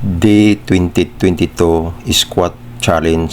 Day 2022 Squat Challenge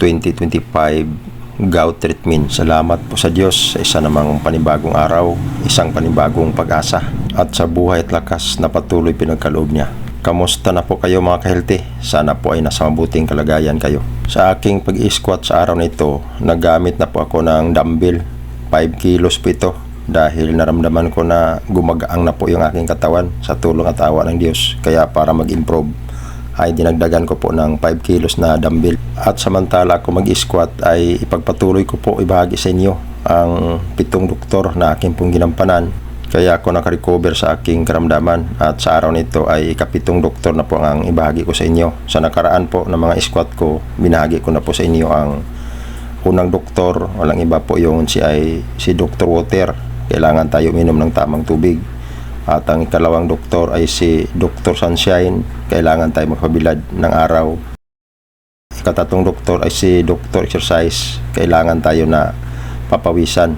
2025 Gout Treatment. Salamat po sa Diyos sa isa namang panibagong araw, isang panibagong pag-asa at sa buhay at lakas na patuloy pinagkaloob niya. Kamusta na po kayo mga ka-healthy? Sana po ay nasa mabuting kalagayan kayo. Sa aking pag-i-squat sa araw na ito, nagamit na po ako ng dumbbell. 5 kilos po ito dahil naramdaman ko na gumagaang na po yung aking katawan sa tulong at awa ng Diyos. Kaya para mag-improve ay dinagdagan ko po ng 5 kilos na dumbbell. At samantala ako mag-squat ay ipagpatuloy ko po ibahagi sa inyo ang 7 doktor na aking pong ginampanan. Kaya ako nakarecover sa aking karamdaman at sa araw nito ay ika-7 doktor na po ang ibahagi ko sa inyo. Sa nakaraan po ng mga squat ko, binahagi ko na po sa inyo ang unang doktor, walang iba po yung si Dr. Water. Kailangan tayo uminom ng tamang tubig. At ang ikalawang doktor ay si Dr. Sunshine. Kailangan tayo magpabilad ng araw. Ikatatlong doktor ay si Dr. Exercise. Kailangan tayo na papawisan.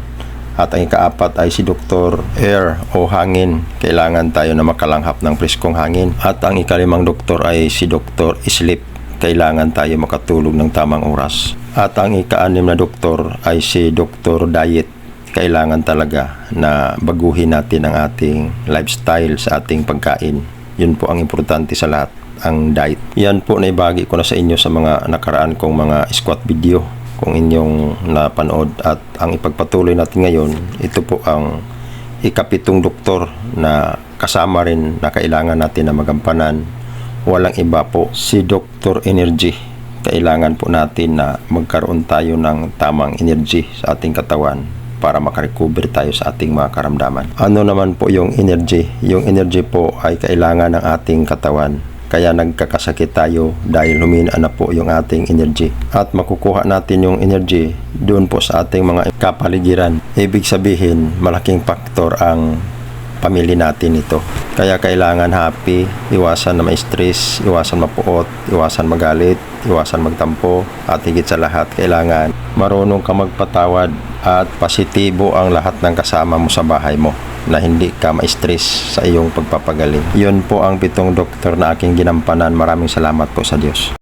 At ang ikaapat ay si Dr. Air o hangin. Kailangan tayo na makalanghap ng preskong hangin. At ang ikalimang doktor ay si Dr. Sleep. Kailangan tayo makatulog ng tamang oras. At ang ika-6 na doktor ay si Dr. Diet. Kailangan talaga na baguhin natin ang ating lifestyle sa ating pagkain. Yun po ang importante sa lahat, ang diet. Yan po na ibagi ko na sa inyo sa mga nakaraan kong mga squat video kung inyong napanood. At ang ipagpatuloy natin ngayon, ito po ang ika-7 doktor na kasama rin na kailangan natin na magampanan. Walang iba po si Dr. Energy. Kailangan po natin na magkaroon tayo ng tamang energy sa ating katawan para makarecover tayo sa ating mga karamdaman. Ano naman po yung energy? Yung energy po ay kailangan ng ating katawan. Kaya nagkakasakit tayo dahil humina na po yung ating energy. At makukuha natin yung energy doon po sa ating mga kapaligiran. Ibig sabihin, malaking faktor ang pamili natin ito. Kaya kailangan happy, iwasan na ma-stress, iwasan mapuot, iwasan magalit, iwasan magtampo, at higit sa lahat kailangan marunong ka magpatawad at positibo ang lahat ng kasama mo sa bahay mo na hindi ka ma-stress sa iyong pagpapagaling. Yun po ang 7 doktor na aking ginampanan. Maraming salamat po sa Diyos.